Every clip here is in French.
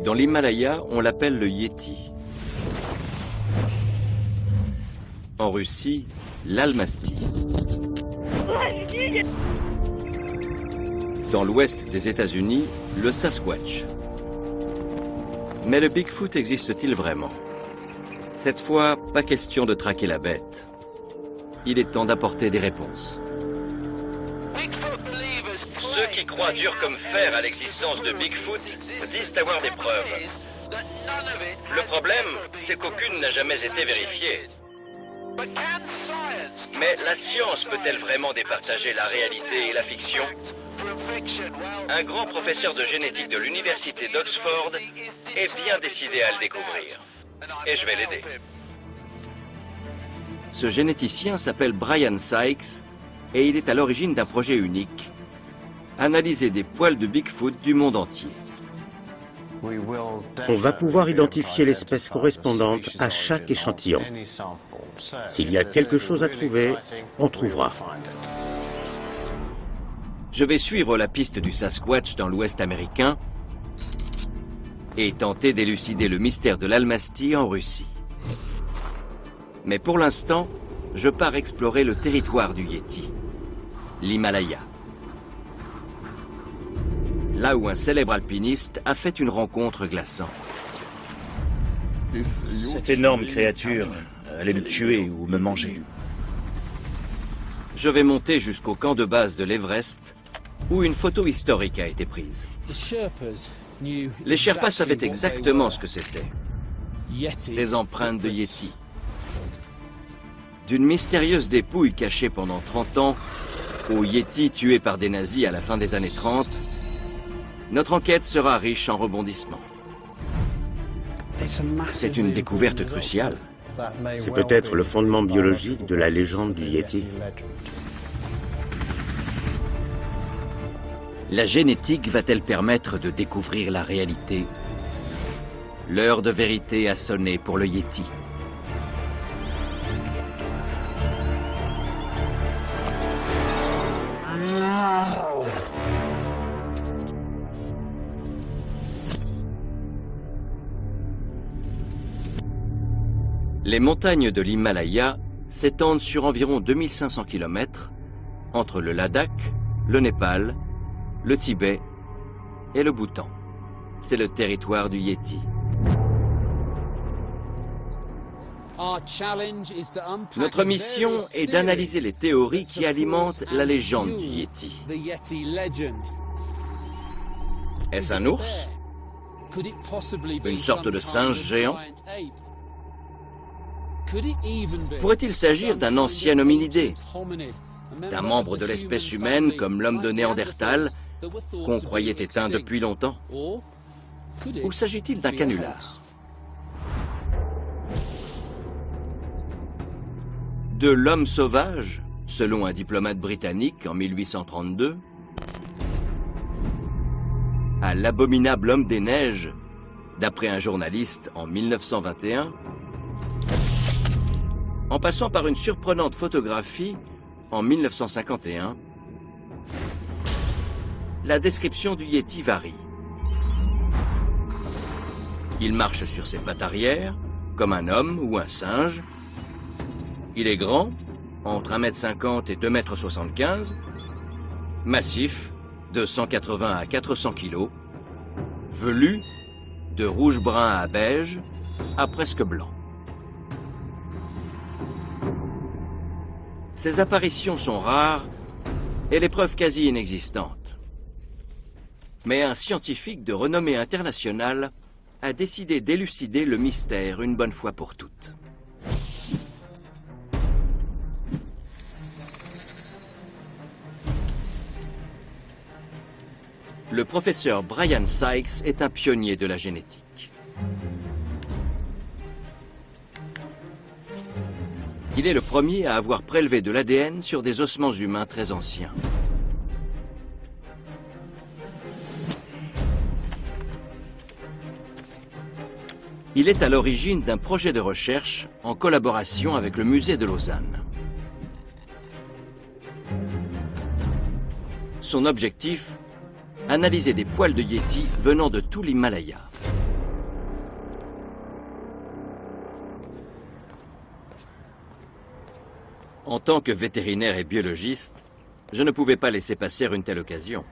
Dans l'Himalaya, on l'appelle le Yéti. En Russie, l'Almasty. Dans l'ouest des États-Unis, le Sasquatch. Mais le Bigfoot existe-t-il vraiment? Cette fois, pas question de traquer la bête. Il est temps d'apporter des réponses. Ceux qui croient dur comme fer à l'existence de Bigfoot disent avoir des preuves. Le problème, c'est qu'aucune n'a jamais été vérifiée. Mais la science peut-elle vraiment départager la réalité et la fiction? Un grand professeur de génétique de l'université d'Oxford est bien décidé à le découvrir. Et je vais l'aider. Ce généticien s'appelle Brian Sykes et il est à l'origine d'un projet unique: analyser des poils de Bigfoot du monde entier. On va pouvoir identifier l'espèce correspondante à chaque échantillon. S'il y a quelque chose à trouver, on trouvera. Je vais suivre la piste du Sasquatch dans l'Ouest américain et tenter d'élucider le mystère de l'Almasty en Russie. Mais pour l'instant, je pars explorer le territoire du Yéti, l'Himalaya. Là où un célèbre alpiniste a fait une rencontre glaçante. Cette énorme créature allait me tuer ou me manger. Je vais monter jusqu'au camp de base de l'Everest, où une photo historique a été prise. Les Sherpas savaient exactement ce que c'était. Des empreintes de Yéti. D'une mystérieuse dépouille cachée pendant 30 ans au Yéti tué par des nazis à la fin des années 30, notre enquête sera riche en rebondissements. C'est une découverte cruciale. C'est peut-être le fondement biologique de la légende du Yéti. La génétique va-t-elle permettre de découvrir la réalité? L'heure de vérité a sonné pour le Yéti. Les montagnes de l'Himalaya s'étendent sur environ 2500 km entre le Ladakh, le Népal, le Tibet et le Bhoutan. C'est le territoire du Yéti. Notre mission est d'analyser les théories qui alimentent la légende du Yéti. Est-ce un ours? Une sorte de singe géant? Pourrait-il s'agir d'un ancien hominidé? D'un membre de l'espèce humaine comme l'homme de Néandertal, qu'on croyait éteint depuis longtemps? Ou s'agit-il d'un canulas? De l'homme sauvage, selon un diplomate britannique en 1832, à l'abominable homme des neiges, d'après un journaliste en 1921, en passant par une surprenante photographie en 1951, la description du Yéti varie. Il marche sur ses pattes arrière, comme un homme ou un singe. Il est grand, entre 1,50 m et 2,75 m, massif, de 180 à 400 kg, velu, de rouge-brun à beige, à presque blanc. Ces apparitions sont rares et les preuves quasi inexistantes. Mais un scientifique de renommée internationale a décidé d'élucider le mystère une bonne fois pour toutes. Le professeur Brian Sykes est un pionnier de la génétique. Il est le premier à avoir prélevé de l'ADN sur des ossements humains très anciens. Il est à l'origine d'un projet de recherche en collaboration avec le musée de Lausanne. Son objectif, analyser des poils de Yéti venant de tout l'Himalaya. En tant que vétérinaire et biologiste, je ne pouvais pas laisser passer une telle occasion.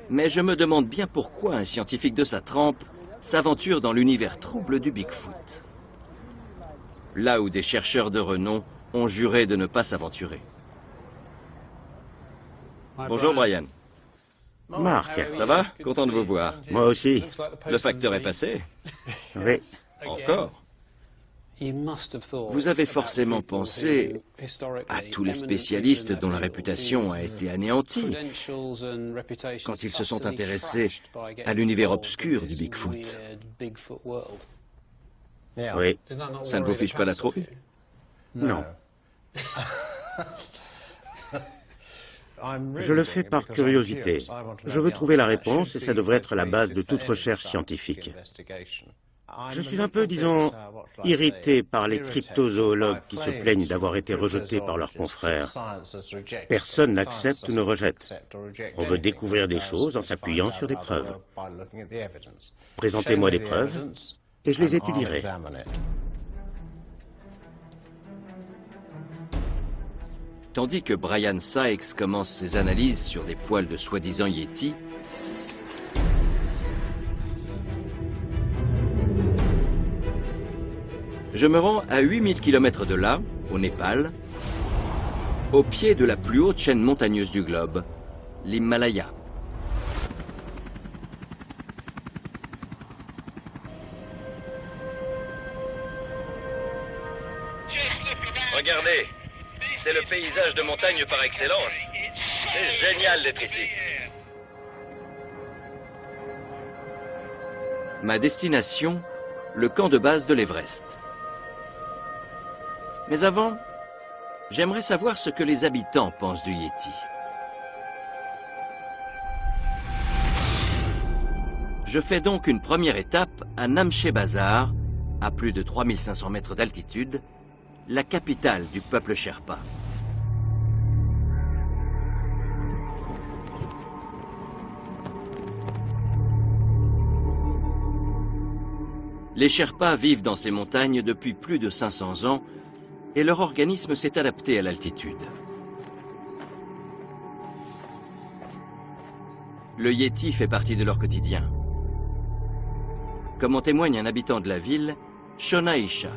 Mais je me demande bien pourquoi un scientifique de sa trempe s'aventure dans l'univers trouble du Bigfoot. Là où des chercheurs de renom ont juré de ne pas s'aventurer. Bonjour Brian. Marc, Ça va? Content de vous voir. moi aussi. Le facteur est passé? Oui. Encore? Vous avez forcément pensé à tous les spécialistes dont la réputation a été anéantie quand ils se sont intéressés à l'univers obscur du Bigfoot. Oui. Ça ne vous fiche pas la trouille? Non. Je le fais par curiosité. Je veux trouver la réponse et ça devrait être la base de toute recherche scientifique. Je suis un peu, disons, irrité par les cryptozoologues qui se plaignent d'avoir été rejetés par leurs confrères. Personne n'accepte ou ne rejette. On veut découvrir des choses en s'appuyant sur des preuves. Présentez-moi des preuves et je les étudierai. Tandis que Brian Sykes commence ses analyses sur des poils de soi-disant Yeti, je me rends à 8000 km de là, au Népal, au pied de la plus haute chaîne montagneuse du globe, l'Himalaya. Regardez, c'est le paysage de montagne par excellence. C'est génial d'être ici. Ma destination, le camp de base de l'Everest. Mais avant, j'aimerais savoir ce que les habitants pensent du Yeti. Je fais donc une première étape à Namche Bazar, à plus de 3500 mètres d'altitude, la capitale du peuple Sherpa. Les Sherpas vivent dans ces montagnes depuis plus de 500 ans et leur organisme s'est adapté à l'altitude. Le Yeti fait partie de leur quotidien. Comme en témoigne un habitant de la ville, Shona Isha.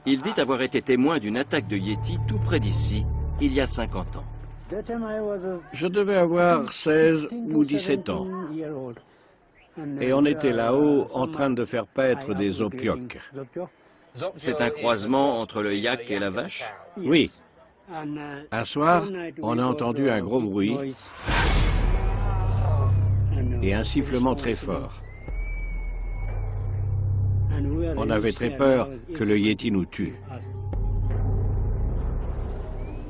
Il dit avoir été témoin d'une attaque de Yeti tout près d'ici, il y a 50 ans. Je devais avoir 16 ou 17 ans. Et on était là-haut en train de faire paître des opioques. C'est un croisement entre le yak et la vache? Oui. Un soir, on a entendu un gros bruit et un sifflement très fort. On avait très peur que le Yeti nous tue.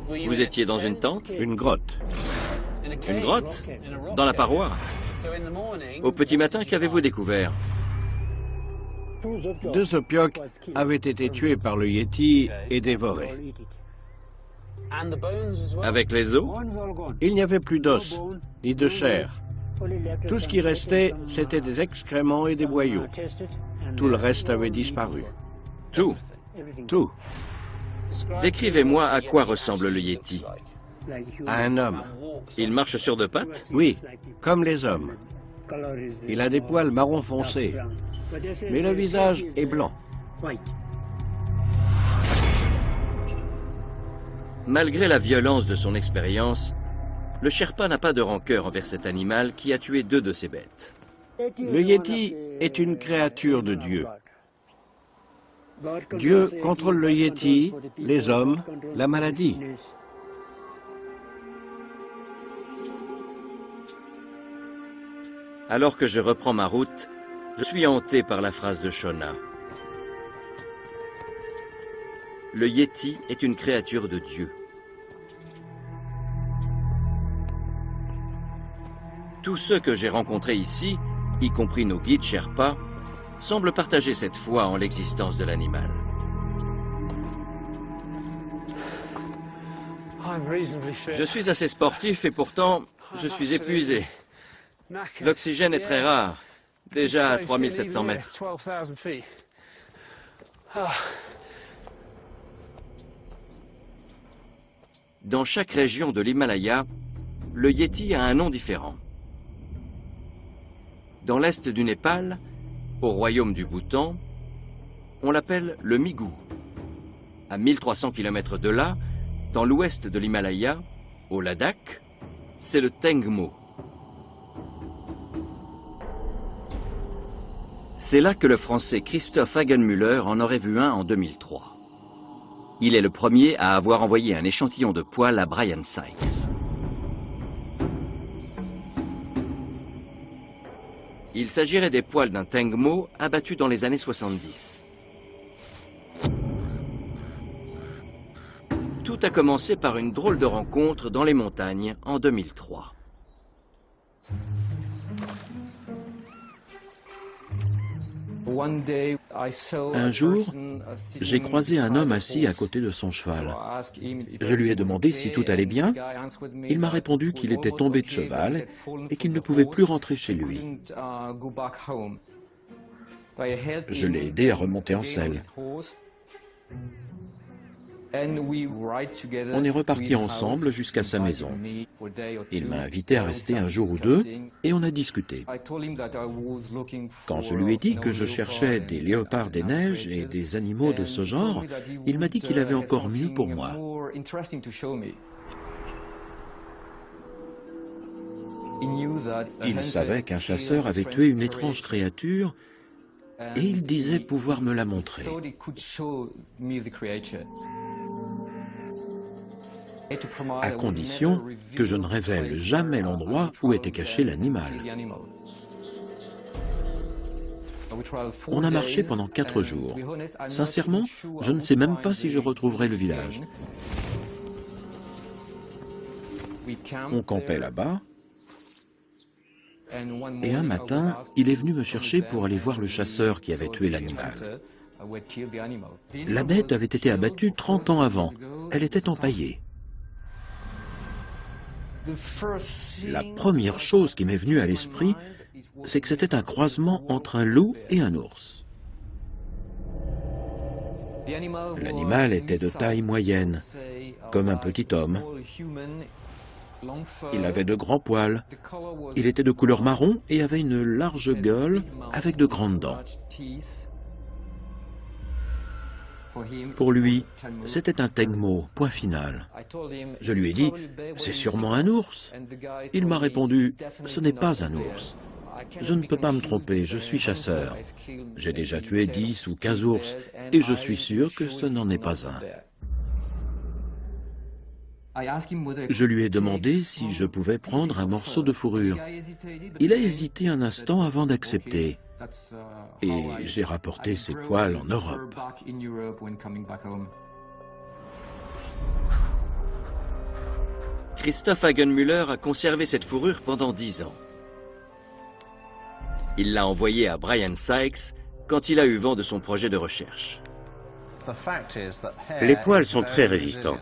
Vous étiez dans une tente? Une grotte. Une grotte? Dans la paroi? Au petit matin, qu'avez-vous découvert? 2 opioques avaient été tués par le Yeti et dévorés. Avec les os? Il n'y avait plus d'os, ni de chair. Tout ce qui restait, c'était des excréments et des boyaux. Tout le reste avait disparu. Tout? Tout. Décrivez-moi à quoi ressemble le Yeti. À un homme. Il marche sur 2 pattes? Oui, comme les hommes. Il a des poils marron foncé, mais le visage est blanc. Malgré la violence de son expérience, le Sherpa n'a pas de rancœur envers cet animal qui a tué 2 de ses bêtes. Le Yeti est une créature de Dieu. Dieu contrôle le Yeti, les hommes, la maladie. Alors que je reprends ma route, je suis hanté par la phrase de Shona. Le Yeti est une créature de Dieu. Tous ceux que j'ai rencontrés ici, y compris nos guides Sherpas, semblent partager cette foi en l'existence de l'animal. Je suis assez sportif et pourtant, je suis épuisé. L'oxygène est très rare, déjà à 3700 mètres. Dans chaque région de l'Himalaya, le Yéti a un nom différent. Dans l'est du Népal, au royaume du Bhoutan, on l'appelle le Migu. À 1300 km de là, dans l'ouest de l'Himalaya, au Ladakh, c'est le Tengmo. C'est là que le Français Christophe Hagenmüller en aurait vu un en 2003. Il est le premier à avoir envoyé un échantillon de poils à Brian Sykes. Il s'agirait des poils d'un Tengmo abattu dans les années 70. Tout a commencé par une drôle de rencontre dans les montagnes en 2003. Un jour, j'ai croisé un homme assis à côté de son cheval. Je lui ai demandé si tout allait bien. Il m'a répondu qu'il était tombé de cheval et qu'il ne pouvait plus rentrer chez lui. Je l'ai aidé à remonter en selle. On est repartis ensemble jusqu'à sa maison. Il m'a invité à rester un jour ou deux et on a discuté. Quand je lui ai dit que je cherchais des léopards des neiges et des animaux de ce genre, il m'a dit qu'il avait encore mieux pour moi. Il savait qu'un chasseur avait tué une étrange créature et il disait pouvoir me la montrer. À condition que je ne révèle jamais l'endroit où était caché l'animal. On a marché pendant 4 jours. Sincèrement, je ne sais même pas si je retrouverai le village. On campait là-bas, et un matin, il est venu me chercher pour aller voir le chasseur qui avait tué l'animal. La bête avait été abattue 30 ans avant. Elle était empaillée. La première chose qui m'est venue à l'esprit, c'est que c'était un croisement entre un loup et un ours. L'animal était de taille moyenne, comme un petit homme. Il avait de grands poils. Il était de couleur marron et avait une large gueule avec de grandes dents. Pour lui, c'était un Tengmo, point final. Je lui ai dit, c'est sûrement un ours. Il m'a répondu, ce n'est pas un ours. Je ne peux pas me tromper, je suis chasseur. J'ai déjà tué 10 ou 15 ours et je suis sûr que ce n'en est pas un. Je lui ai demandé si je pouvais prendre un morceau de fourrure. Il a hésité un instant avant d'accepter. Et j'ai rapporté ses poils en Europe. Christophe Hagenmüller a conservé cette fourrure pendant 10 ans. Il l'a envoyée à Brian Sykes quand il a eu vent de son projet de recherche. Les poils sont très résistants.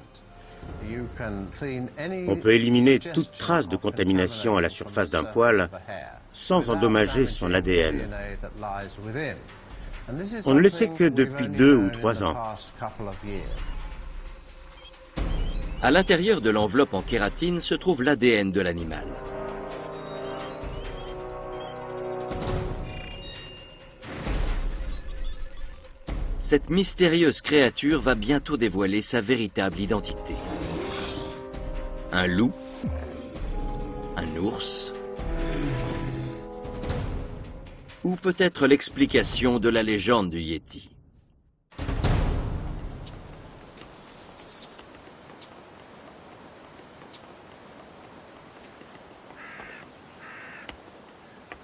On peut éliminer toute trace de contamination à la surface d'un poil sans endommager son ADN. On ne le sait que depuis 2 ou 3 ans. À l'intérieur de l'enveloppe en kératine se trouve l'ADN de l'animal. Cette mystérieuse créature va bientôt dévoiler sa véritable identité. Un loup, un ours, ou peut-être l'explication de la légende du Yéti.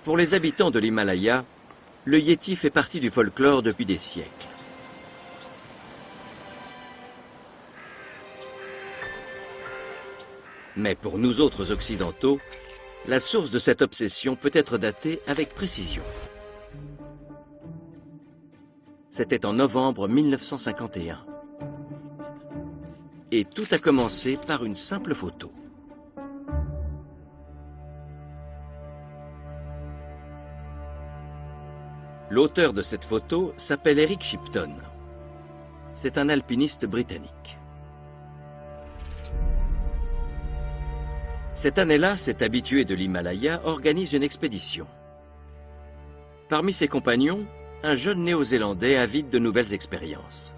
Pour les habitants de l'Himalaya, le Yéti fait partie du folklore depuis des siècles. Mais pour nous autres occidentaux, la source de cette obsession peut être datée avec précision. C'était en novembre 1951. Et tout a commencé par une simple photo. L'auteur de cette photo s'appelle Eric Shipton. c'est un alpiniste britannique. Cette année-là, cet habitué de l'Himalaya organise une expédition. Parmi ses compagnons, un jeune néo-zélandais avide de nouvelles expériences.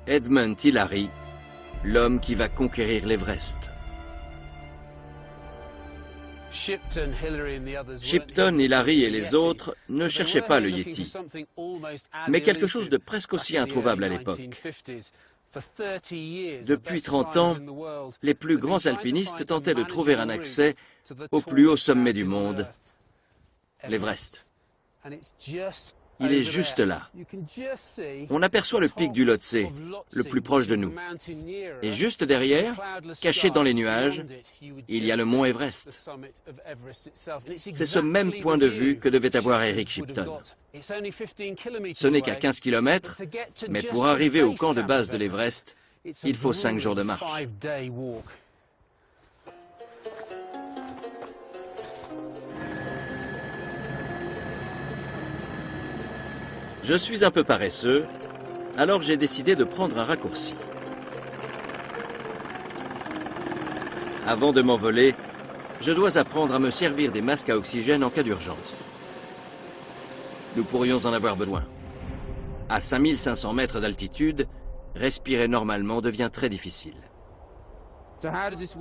Edmund Hillary, l'homme qui va conquérir l'Everest. Shipton, Hillary et les autres ne cherchaient pas le Yéti, mais quelque chose de presque aussi introuvable à l'époque. Depuis 30 ans, les plus grands alpinistes tentaient de trouver un accès au plus haut sommet du monde, l'Everest. Il est juste là. On aperçoit le pic du Lhotse, le plus proche de nous. Et juste derrière, caché dans les nuages, il y a le mont Everest. C'est ce même point de vue que devait avoir Eric Shipton. Ce n'est qu'à 15 km, mais pour arriver au camp de base de l'Everest, il faut 5 jours de marche. Je suis un peu paresseux, alors j'ai décidé de prendre un raccourci. Avant de m'envoler, je dois apprendre à me servir des masques à oxygène en cas d'urgence. Nous pourrions en avoir besoin. À 5500 mètres d'altitude, respirer normalement devient très difficile.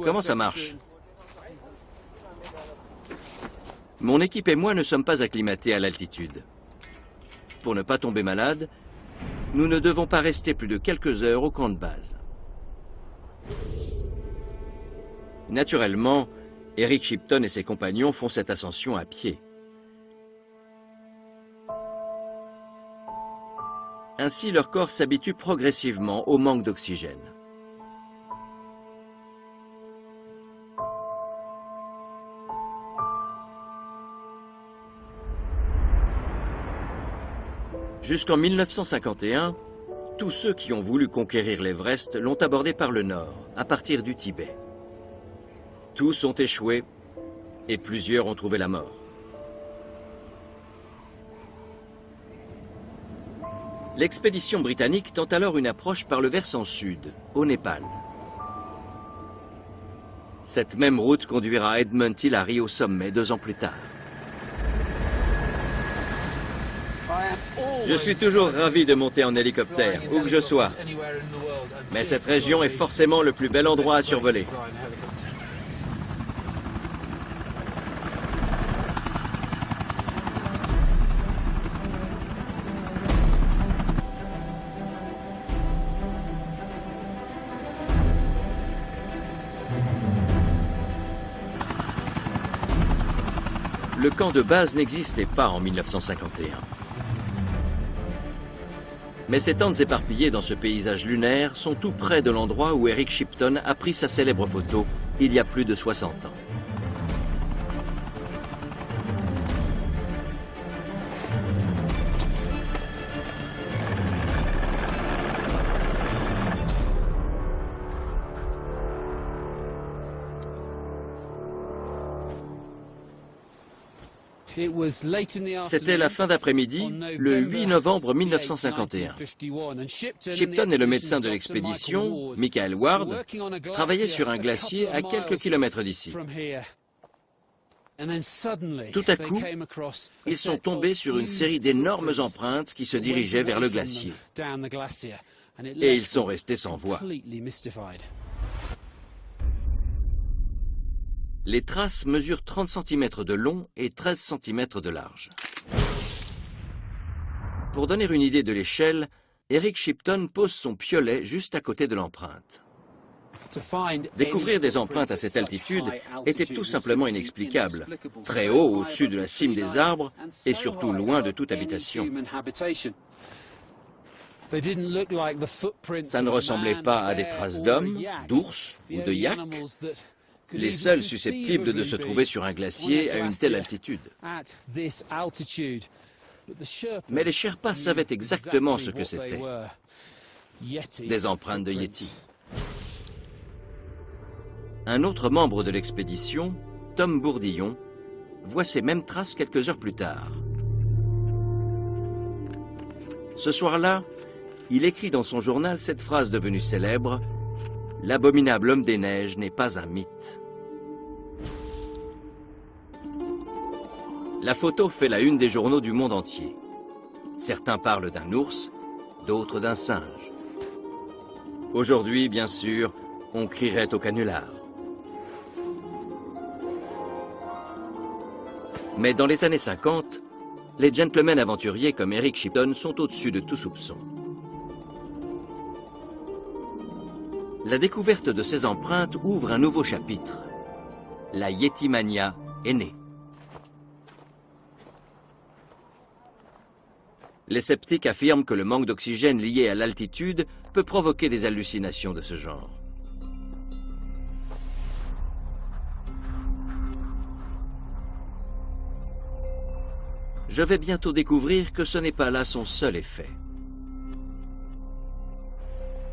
Comment ça marche? Mon équipe et moi ne sommes pas acclimatés à l'altitude. Pour ne pas tomber malade, nous ne devons pas rester plus de quelques heures au camp de base. Naturellement, Eric Shipton et ses compagnons font cette ascension à pied. Ainsi, leur corps s'habitue progressivement au manque d'oxygène. Jusqu'en 1951, tous ceux qui ont voulu conquérir l'Everest l'ont abordé par le nord, à partir du Tibet. Tous ont échoué et plusieurs ont trouvé la mort. L'expédition britannique tente alors une approche par le versant sud, au Népal. Cette même route conduira Edmund Hillary au sommet 2 ans plus tard. Je suis toujours ravi de monter en hélicoptère, où que je sois. Mais cette région est forcément le plus bel endroit à survoler. Le camp de base n'existait pas en 1951. Mais ces tentes éparpillées dans ce paysage lunaire sont tout près de l'endroit où Eric Shipton a pris sa célèbre photo il y a plus de 60 ans. C'était la fin d'après-midi, le 8 novembre 1951. Shipton et le médecin de l'expédition, Michael Ward, travaillaient sur un glacier à quelques kilomètres d'ici. Tout à coup, ils sont tombés sur une série d'énormes empreintes qui se dirigeaient vers le glacier. Et ils sont restés sans voix. Les traces mesurent 30 cm de long et 13 cm de large. Pour donner une idée de l'échelle, Eric Shipton pose son piolet juste à côté de l'empreinte. Découvrir des empreintes à cette altitude était tout simplement inexplicable, très haut au-dessus de la cime des arbres et surtout loin de toute habitation. Ça ne ressemblait pas à des traces d'hommes, d'ours ou de yaks, les seuls susceptibles de se trouver sur un glacier à une telle altitude. Mais les Sherpas savaient exactement ce que c'était. Des empreintes de Yéti. Un autre membre de l'expédition, Tom Bourdillon, voit ces mêmes traces quelques heures plus tard. Ce soir-là, il écrit dans son journal cette phrase devenue célèbre: « L'abominable homme des neiges n'est pas un mythe ». La photo fait la une des journaux du monde entier. Certains parlent d'un ours, d'autres d'un singe. Aujourd'hui, bien sûr, on crierait au canular. Mais dans les années 50, les gentlemen aventuriers comme Eric Shipton sont au-dessus de tout soupçon. La découverte de ces empreintes ouvre un nouveau chapitre. La Yétimania est née. Les sceptiques affirment que le manque d'oxygène lié à l'altitude peut provoquer des hallucinations de ce genre. Je vais bientôt découvrir que ce n'est pas là son seul effet.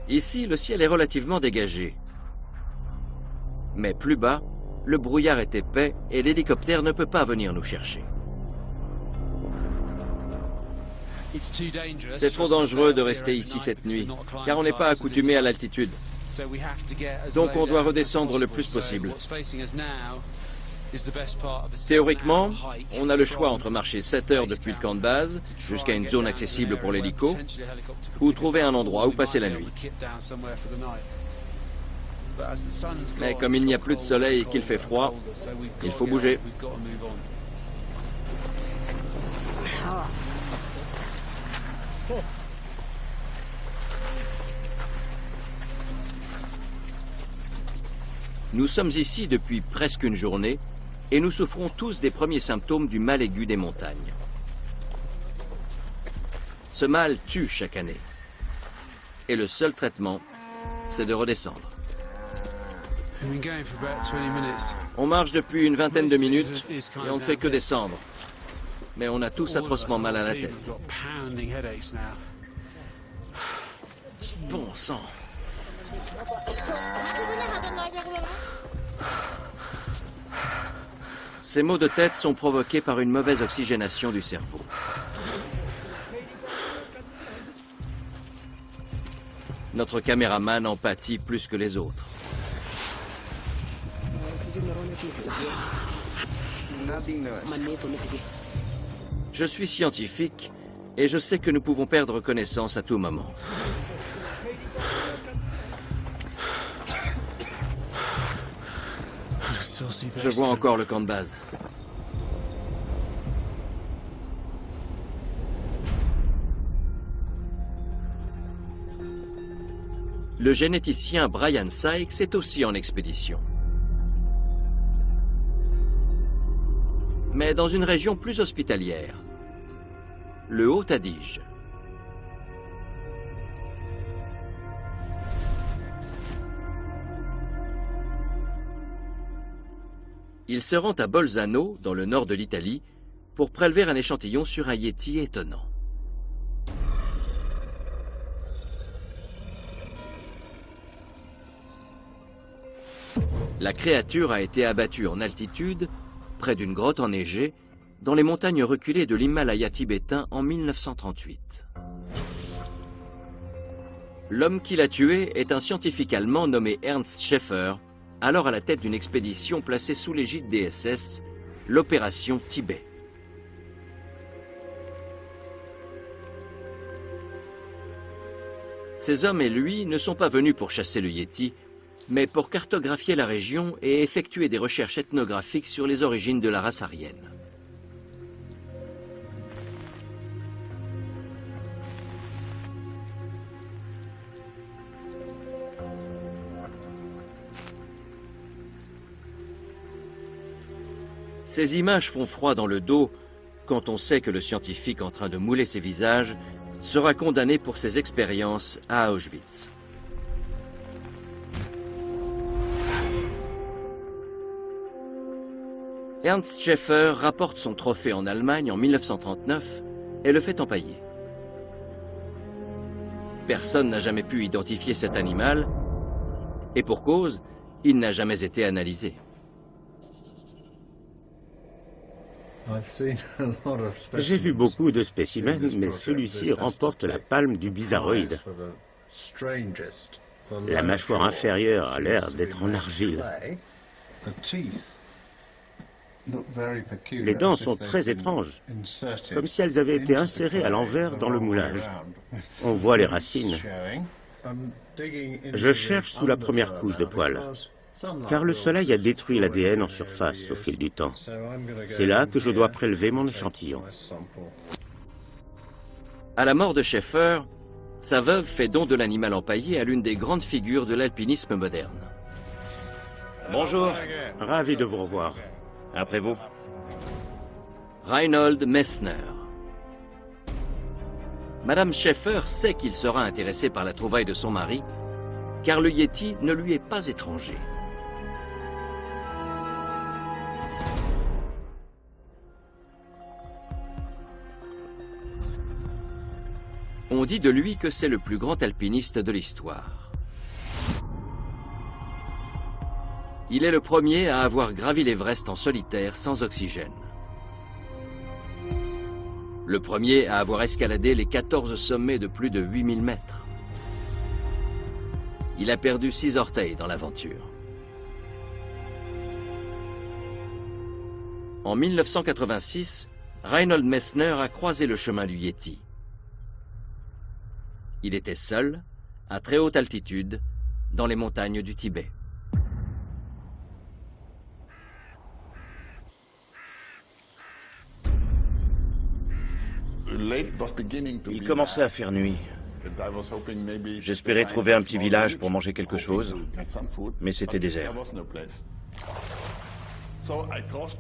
Ici, le ciel est relativement dégagé. Mais plus bas, le brouillard est épais et l'hélicoptère ne peut pas venir nous chercher. C'est trop dangereux de rester ici cette nuit, car on n'est pas accoutumé à l'altitude. Donc on doit redescendre le plus possible. Théoriquement, on a le choix entre marcher 7 heures depuis le camp de base jusqu'à une zone accessible pour l'hélico, ou trouver un endroit où passer la nuit. Mais comme il n'y a plus de soleil et qu'il fait froid, il faut bouger. Nous sommes ici depuis presque une journée et nous souffrons tous des premiers symptômes du mal aigu des montagnes. Ce mal tue chaque année. Et le seul traitement, c'est de redescendre. On marche depuis une vingtaine de minutes et on ne fait que descendre. Mais on a tous atrocement mal à la tête. Bon sang. Ces maux de tête sont provoqués par une mauvaise oxygénation du cerveau. Notre caméraman en pâtit plus que les autres. Je suis scientifique et je sais que nous pouvons perdre connaissance à tout moment. Je vois encore le camp de base. Le généticien Brian Sykes est aussi en expédition. Mais dans une région plus hospitalière, le Haut-Adige. Il se rend à Bolzano, dans le nord de l'Italie, pour prélever un échantillon sur un yéti étonnant. La créature a été abattue en altitude, près d'une grotte enneigée, dans les montagnes reculées de l'Himalaya tibétain en 1938. L'homme qui l'a tué est un scientifique allemand nommé Ernst Schäfer, alors à la tête d'une expédition placée sous l'égide des SS, l'opération Tibet. Ces hommes et lui ne sont pas venus pour chasser le Yéti, mais pour cartographier la région et effectuer des recherches ethnographiques sur les origines de la race aryenne. Ces images font froid dans le dos quand on sait que le scientifique en train de mouler ses visages sera condamné pour ses expériences à Auschwitz. Ernst Schäfer rapporte son trophée en Allemagne en 1939 et le fait empailler. Personne n'a jamais pu identifier cet animal, et pour cause, il n'a jamais été analysé. J'ai vu beaucoup de spécimens, mais celui-ci remporte la palme du bizarroïde. La mâchoire inférieure a l'air d'être en argile. Les dents sont très étranges, comme si elles avaient été insérées à l'envers dans le moulage. On voit les racines. Je cherche sous la première couche de poils, car le soleil a détruit l'ADN en surface au fil du temps. C'est là que je dois prélever mon échantillon. À la mort de Schaeffer, sa veuve fait don de l'animal empaillé à l'une des grandes figures de l'alpinisme moderne. Bonjour. Ravi de vous revoir. Après vous. Reinhold Messner. Madame Schaeffer sait qu'il sera intéressé par la trouvaille de son mari, car le Yéti ne lui est pas étranger. On dit de lui que c'est le plus grand alpiniste de l'histoire. Il est le premier à avoir gravi l'Everest en solitaire sans oxygène. Le premier à avoir escaladé les 14 sommets de plus de 8000 mètres. Il a perdu 6 orteils dans l'aventure. En 1986, Reinhold Messner a croisé le chemin du Yéti. Il était seul, à très haute altitude, dans les montagnes du Tibet. Il commençait à faire nuit. J'espérais trouver un petit village pour manger quelque chose, mais c'était désert.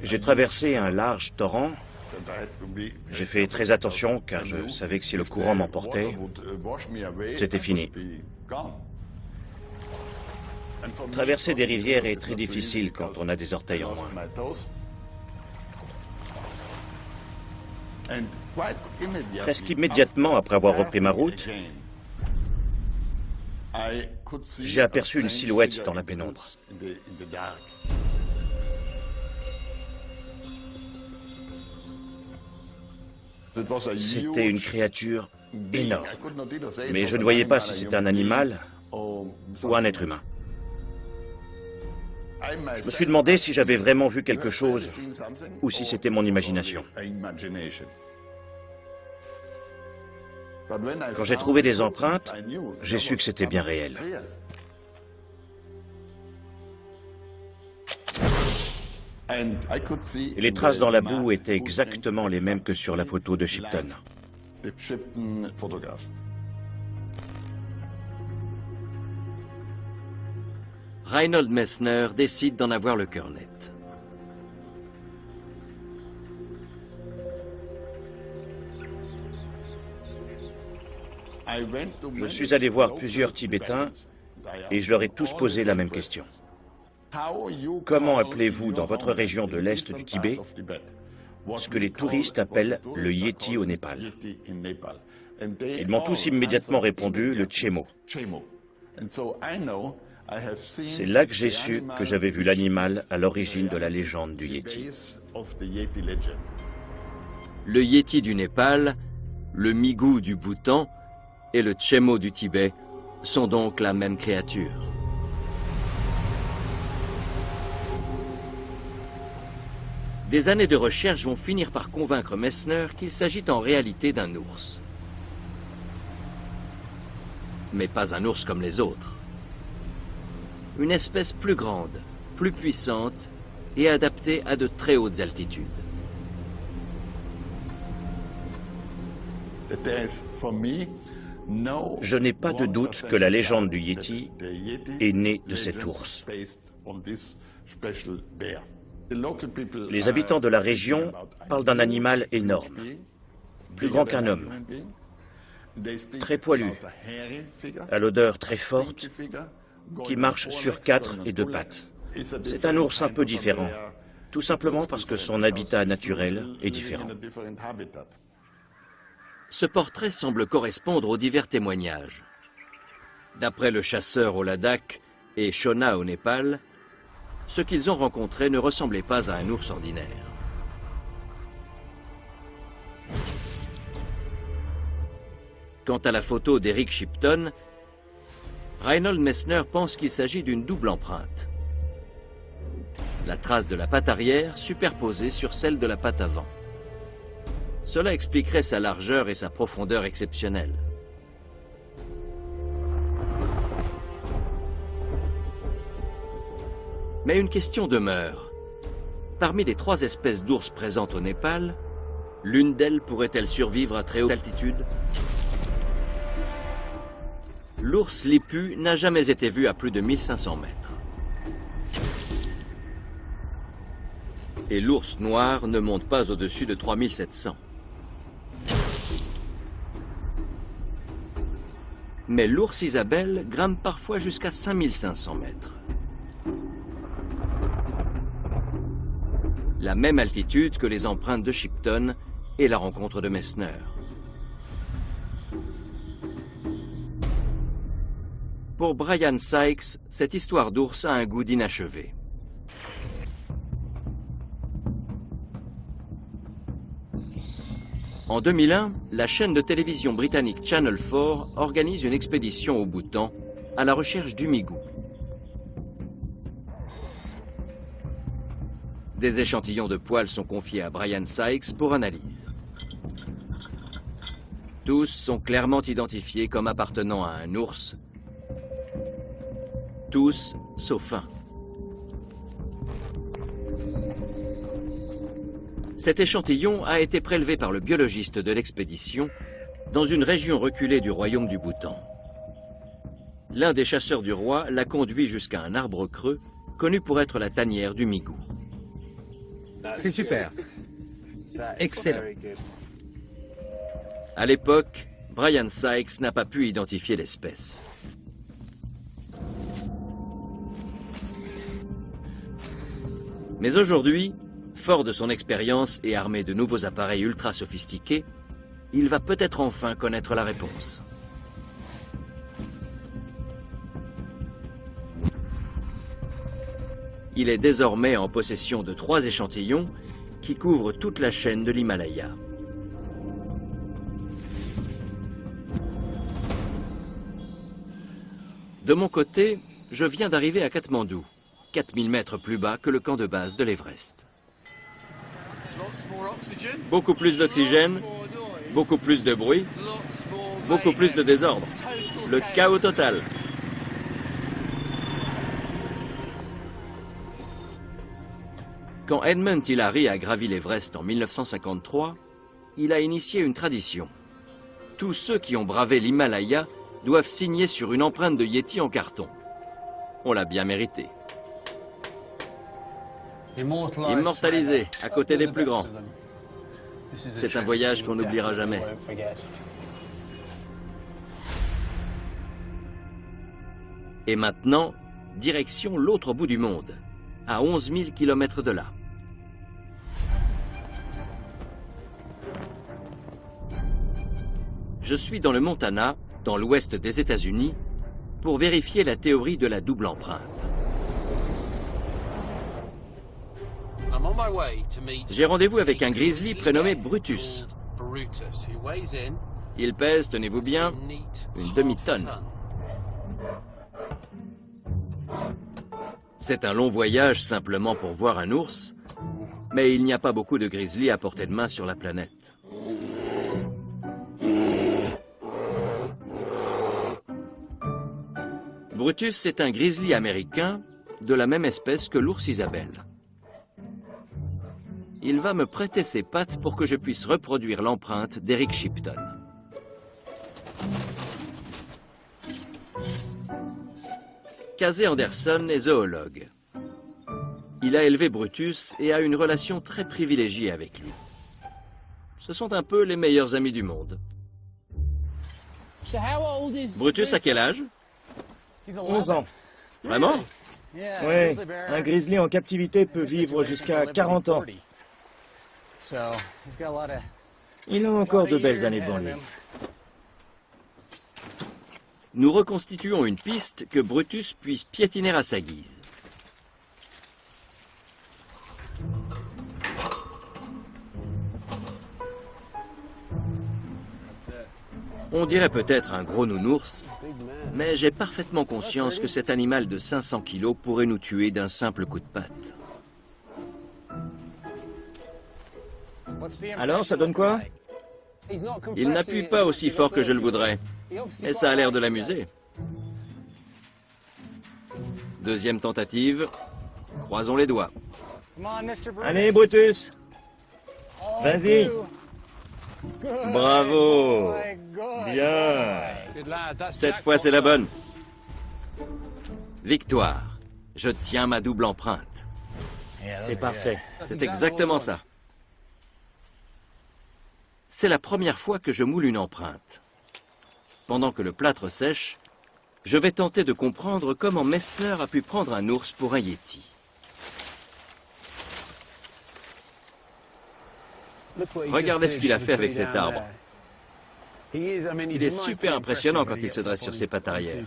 J'ai traversé un large torrent. J'ai fait très attention car je savais que si le courant m'emportait, c'était fini. Traverser des rivières est très difficile quand on a des orteils en moins. Presque immédiatement après avoir repris ma route, j'ai aperçu une silhouette dans la pénombre. C'était une créature énorme, mais je ne voyais pas si c'était un animal ou un être humain. Je me suis demandé si j'avais vraiment vu quelque chose ou si c'était mon imagination. Quand j'ai trouvé des empreintes, j'ai su que c'était bien réel. Et les traces dans la boue étaient exactement les mêmes que sur la photo de Shipton. Reinhold Messner décide d'en avoir le cœur net. Je suis allé voir plusieurs Tibétains et je leur ai tous posé la même question. Comment appelez-vous dans votre région de l'Est du Tibet ce que les touristes appellent le Yéti au Népal? Ils m'ont tous immédiatement répondu le Tchémo. C'est là que j'ai su que j'avais vu l'animal à l'origine de la légende du Yéti. Le Yéti du Népal, le Migou du Bhoutan et le Tchémo du Tibet sont donc la même créature. Des années de recherche vont finir par convaincre Messner qu'il s'agit en réalité d'un ours. Mais pas un ours comme les autres. Une espèce plus grande, plus puissante et adaptée à de très hautes altitudes. Je n'ai pas de doute que la légende du Yéti est née de cet ours. Les habitants de la région parlent d'un animal énorme, plus grand qu'un homme, très poilu, à l'odeur très forte, qui marche sur 4 et 2 pattes. C'est un ours un peu différent, tout simplement parce que son habitat naturel est différent. Ce portrait semble correspondre aux divers témoignages. D'après le chasseur au Ladakh et Shona au Népal, ce qu'ils ont rencontré ne ressemblait pas à un ours ordinaire. Quant à la photo d'Eric Shipton, Reinhold Messner pense qu'il s'agit d'une double empreinte. La trace de la patte arrière superposée sur celle de la patte avant. Cela expliquerait sa largeur et sa profondeur exceptionnelles. Mais une question demeure. Parmi les 3 espèces d'ours présentes au Népal, l'une d'elles pourrait-elle survivre à très haute altitude? L'ours lipu n'a jamais été vu à plus de 1500 mètres. Et l'ours noir ne monte pas au-dessus de 3700. Mais l'ours Isabelle grimpe parfois jusqu'à 5500 mètres. La même altitude que les empreintes de Shipton et la rencontre de Messner. Pour Brian Sykes, cette histoire d'ours a un goût d'inachevé. En 2001, la chaîne de télévision britannique Channel 4 organise une expédition au Bhoutan à la recherche du migou. Des échantillons de poils sont confiés à Brian Sykes pour analyse. Tous sont clairement identifiés comme appartenant à un ours. Tous, sauf un. Cet échantillon a été prélevé par le biologiste de l'expédition dans une région reculée du royaume du Bhoutan. L'un des chasseurs du roi l'a conduit jusqu'à un arbre creux, connu pour être la tanière du migou. C'est super. Excellent. À l'époque, Brian Sykes n'a pas pu identifier l'espèce. Mais aujourd'hui, fort de son expérience et armé de nouveaux appareils ultra sophistiqués, il va peut-être enfin connaître la réponse. Il est désormais en possession de 3 échantillons qui couvrent toute la chaîne de l'Himalaya. De mon côté, je viens d'arriver à Katmandou, 4000 mètres plus bas que le camp de base de l'Everest. Beaucoup plus d'oxygène, beaucoup plus de bruit, beaucoup plus de désordre. Le chaos total. Quand Edmund Hillary a gravi l'Everest en 1953, il a initié une tradition. Tous ceux qui ont bravé l'Himalaya doivent signer sur une empreinte de Yéti en carton. On l'a bien mérité. Immortalisé, à côté des plus grands. C'est un voyage qu'on n'oubliera jamais. Et maintenant, direction l'autre bout du monde, à 11 000 km de là. Je suis dans le Montana, dans l'ouest des États-Unis, pour vérifier la théorie de la double empreinte. J'ai rendez-vous avec un grizzly prénommé Brutus. Il pèse, tenez-vous bien, une demi-tonne. C'est un long voyage simplement pour voir un ours, mais il n'y a pas beaucoup de grizzlies à portée de main sur la planète. Brutus est un grizzly américain de la même espèce que l'ours Isabelle. Il va me prêter ses pattes pour que je puisse reproduire l'empreinte d'Eric Shipton. Casey Anderson est zoologue. Il a élevé Brutus et a une relation très privilégiée avec lui. Ce sont un peu les meilleurs amis du monde. Brutus a quel âge? 11 ans. Vraiment? Oui, un grizzly en captivité peut vivre jusqu'à 40 ans. Il a encore de belles années devant lui. Nous reconstituons une piste que Brutus puisse piétiner à sa guise. On dirait peut-être un gros nounours, mais j'ai parfaitement conscience que cet animal de 500 kilos pourrait nous tuer d'un simple coup de patte. Alors, ça donne quoi? Il n'appuie pas aussi fort que je le voudrais, mais ça a l'air de l'amuser. Deuxième tentative, croisons les doigts. Allez, Brutus. Vas-y. Bravo! Bien. Cette fois, c'est la bonne. Victoire. Je tiens ma double empreinte. C'est parfait. C'est exactement ça. C'est la première fois que je moule une empreinte. Pendant que le plâtre sèche, je vais tenter de comprendre comment Messner a pu prendre un ours pour un yéti. Regardez ce qu'il a fait avec cet arbre. Il est super impressionnant quand il se dresse sur ses pattes arrière.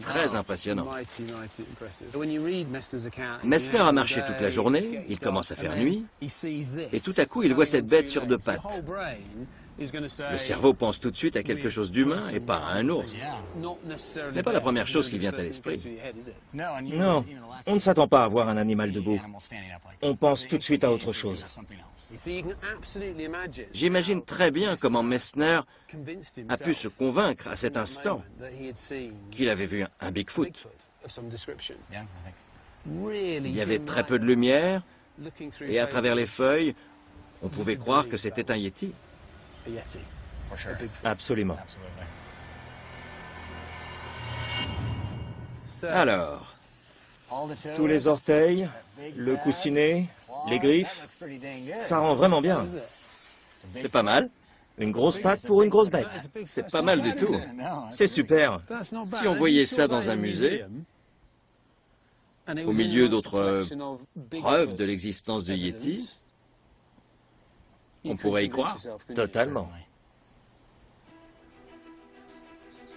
Très impressionnant. Messner a marché toute la journée, il commence à faire nuit, et tout à coup il voit cette bête sur deux pattes. Le cerveau pense tout de suite à quelque chose d'humain et pas à un ours. Ce n'est pas la première chose qui vient à l'esprit. Non, on ne s'attend pas à voir un animal debout. On pense tout de suite à autre chose. J'imagine très bien comment Messner a pu se convaincre à cet instant qu'il avait vu un Bigfoot. Il y avait très peu de lumière, et à travers les feuilles, on pouvait croire que c'était un yéti. Absolument. Alors, Tous les orteils, le coussinet, les griffes, ça rend vraiment bien. c'est pas mal. Une grosse patte pour une grosse bête. C'est pas mal du tout. C'est super. Si on voyait ça dans un musée, au milieu d'autres preuves de l'existence du yéti, on pourrait y croire. Totalement.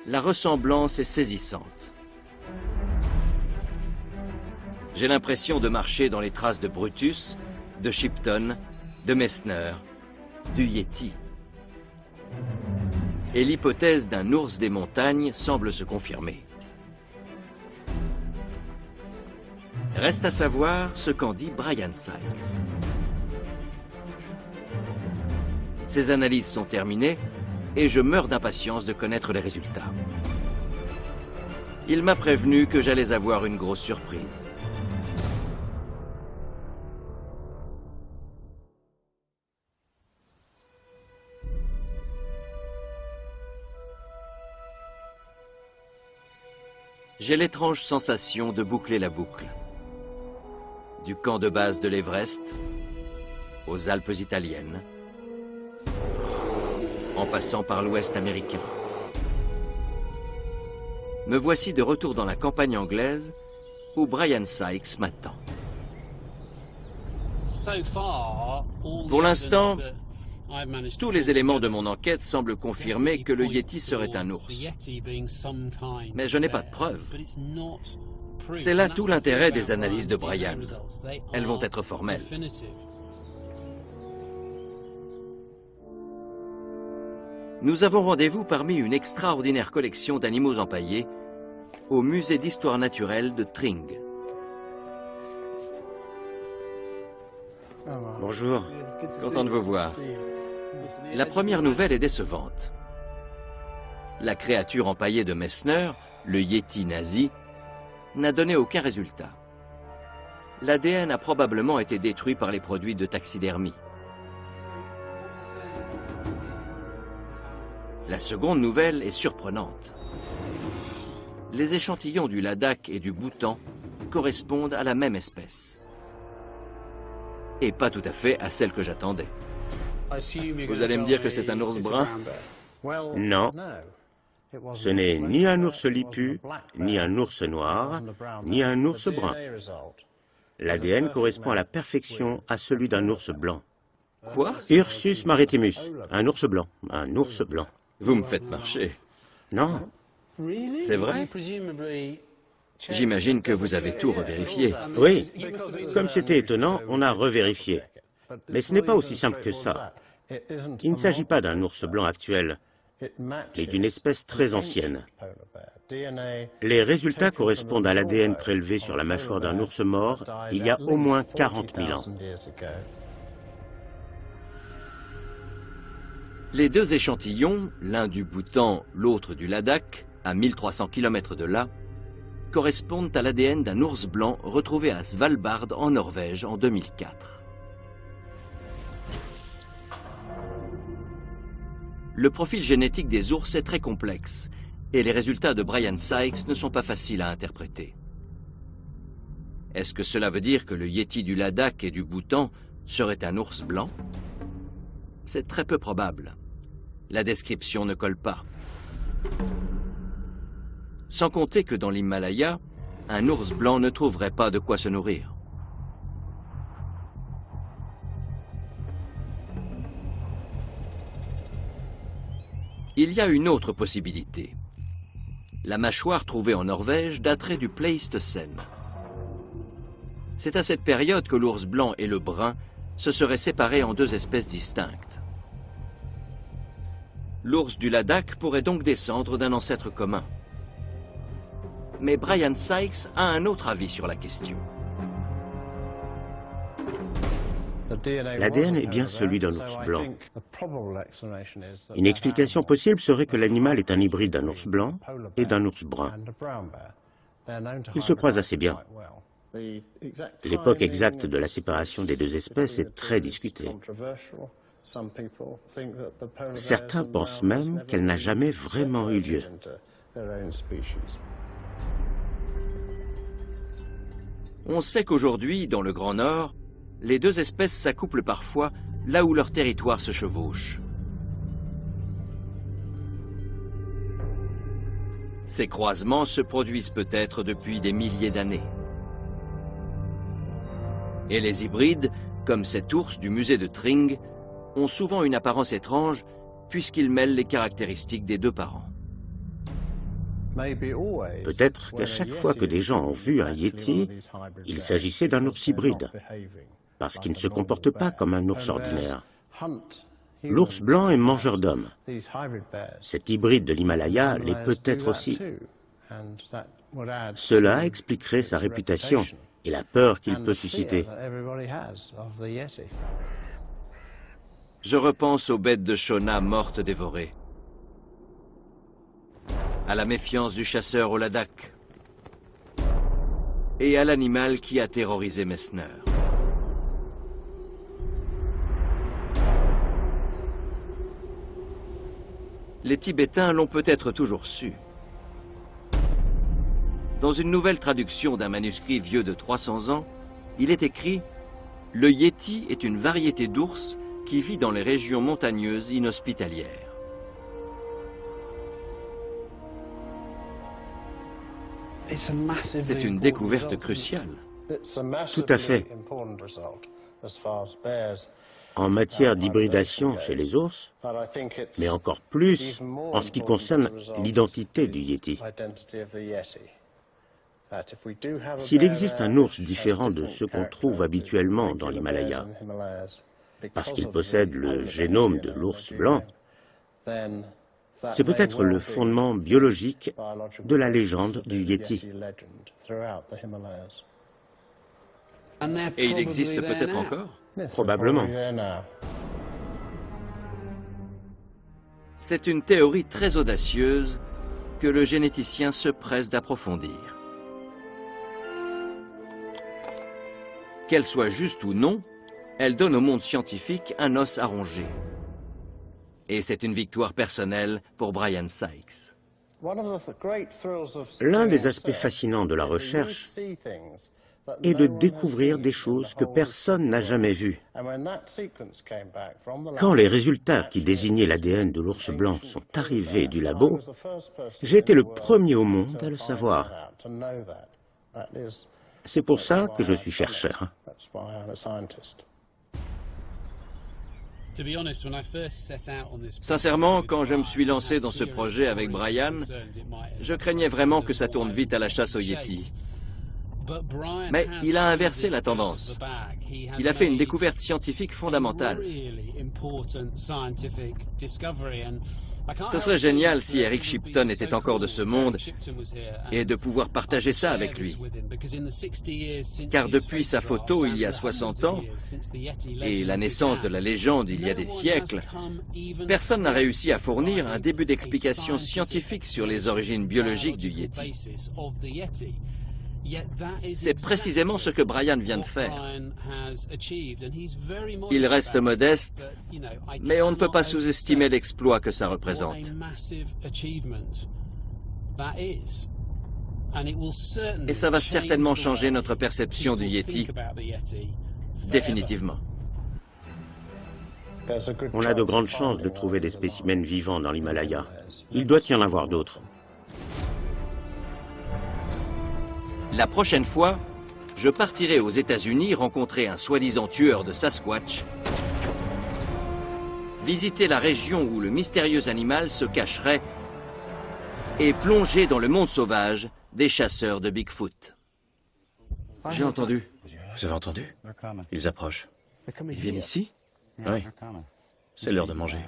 La ressemblance est saisissante. J'ai l'impression de marcher dans les traces de Brutus, de Shipton, de Messner, du yéti. Et l'hypothèse d'un ours des montagnes semble se confirmer. Reste à savoir ce qu'en dit Brian Sykes. Ces analyses sont terminées et je meurs d'impatience de connaître les résultats. Il m'a prévenu que j'allais avoir une grosse surprise. J'ai l'étrange sensation de boucler la boucle. Du camp de base de l'Everest aux Alpes italiennes, en passant par l'Ouest américain. Me voici de retour dans la campagne anglaise où Brian Sykes m'attend. Pour l'instant, tous les éléments de mon enquête semblent confirmer que le yéti serait un ours. Mais je n'ai pas de preuves. C'est là tout l'intérêt des analyses de Brian. Elles vont être formelles. Nous avons rendez-vous parmi une extraordinaire collection d'animaux empaillés au musée d'histoire naturelle de Tring. Bonjour. Content de vous voir. La première nouvelle est décevante. La créature empaillée de Messner, le yéti nazi, n'a donné aucun résultat. L'ADN a probablement été détruit par les produits de taxidermie. La seconde nouvelle est surprenante. Les échantillons du Ladakh et du Bhoutan correspondent à la même espèce. Et pas tout à fait à celle que j'attendais. Vous allez me dire que c'est un ours brun? Non. Ce n'est ni un ours lipu, ni un ours noir, ni un ours brun. L'ADN correspond à la perfection à celui d'un ours blanc. Quoi? Ursus maritimus, un ours blanc, un ours blanc. Vous me faites marcher. Non, C'est vrai? J'imagine que vous avez tout revérifié. oui. Comme c'était étonnant, on a revérifié. Mais ce n'est pas aussi simple que ça. Il ne s'agit pas d'un ours blanc actuel, mais d'une espèce très ancienne. Les résultats correspondent à l'ADN prélevé sur la mâchoire d'un ours mort il y a au moins 40 000 ans. Les deux échantillons, l'un du Bhoutan, l'autre du Ladakh, à 1300 km de là, correspondent à l'ADN d'un ours blanc retrouvé à Svalbard en Norvège en 2004. Le profil génétique des ours est très complexe et les résultats de Brian Sykes ne sont pas faciles à interpréter. Est-ce que cela veut dire que le Yéti du Ladakh et du Bhoutan serait un ours blanc? C'est très peu probable. La description ne colle pas. Sans compter que dans l'Himalaya, un ours blanc ne trouverait pas de quoi se nourrir. Il y a une autre possibilité. La mâchoire trouvée en Norvège daterait du Pléistocène. C'est à cette période que l'ours blanc et le brun se seraient séparés en deux espèces distinctes. L'ours du Ladakh pourrait donc descendre d'un ancêtre commun. Mais Brian Sykes a un autre avis sur la question. L'ADN est bien celui d'un ours blanc. Une explication possible serait que l'animal est un hybride d'un ours blanc et d'un ours brun. Ils se croisent assez bien. L'époque exacte de la séparation des deux espèces est très discutée. Certains pensent même qu'elle n'a jamais vraiment eu lieu. On sait qu'aujourd'hui, dans le Grand Nord, les deux espèces s'accouplent parfois là où leurs territoires se chevauchent. Ces croisements se produisent peut-être depuis des milliers d'années. Et les hybrides, comme cet ours du musée de Tring, ont souvent une apparence étrange puisqu'ils mêlent les caractéristiques des deux parents. Peut-être qu'à chaque fois que des gens ont vu un yéti, il s'agissait d'un ours hybride, parce qu'il ne se comporte pas comme un ours ordinaire. L'ours blanc est mangeur d'hommes. Cet hybride de l'Himalaya l'est peut-être aussi. Cela expliquerait sa réputation et la peur qu'il peut susciter. Je repense aux bêtes de Shona mortes dévorées, à la méfiance du chasseur au Ladakh et à l'animal qui a terrorisé Messner. Les Tibétains l'ont peut-être toujours su. Dans une nouvelle traduction d'un manuscrit vieux de 300 ans, il est écrit « Le Yéti est une variété d'ours qui vit dans les régions montagneuses inhospitalières. » C'est une découverte cruciale. Tout à fait. En matière d'hybridation chez les ours, mais encore plus en ce qui concerne l'identité du yéti. S'il existe un ours différent de ceux qu'on trouve habituellement dans l'Himalaya, parce qu'il possède le génome de l'ours blanc, c'est peut-être le fondement biologique de la légende du yéti. Et il existe peut-être encore? Probablement. C'est une théorie très audacieuse que le généticien se presse d'approfondir. Qu'elle soit juste ou non, elle donne au monde scientifique un os à ronger. Et c'est une victoire personnelle pour Brian Sykes. L'un des aspects fascinants de la recherche est de découvrir des choses que personne n'a jamais vues. Quand les résultats qui désignaient l'ADN de l'ours blanc sont arrivés du labo, j'ai été le premier au monde à le savoir. C'est pour ça que je suis chercheur. Sincèrement, quand je me suis lancé dans ce projet avec Brian, je craignais vraiment que ça tourne vite à la chasse au Yéti. Mais il a inversé la tendance. Il a fait une découverte scientifique fondamentale. Ce serait génial si Eric Shipton était encore de ce monde et de pouvoir partager ça avec lui. Car depuis sa photo il y a 60 ans et la naissance de la légende il y a des siècles, personne n'a réussi à fournir un début d'explication scientifique sur les origines biologiques du Yéti. C'est précisément ce que Brian vient de faire. Il reste modeste, mais on ne peut pas sous-estimer l'exploit que ça représente. Et ça va certainement changer notre perception du Yéti, définitivement. On a de grandes chances de trouver des spécimens vivants dans l'Himalaya. Il doit y en avoir d'autres. La prochaine fois, je partirai aux États-Unis rencontrer un soi-disant tueur de Sasquatch, visiter la région où le mystérieux animal se cacherait et plonger dans le monde sauvage des chasseurs de Bigfoot. J'ai entendu. Vous avez entendu? Ils approchent. Ils viennent ici? Oui. C'est l'heure de manger.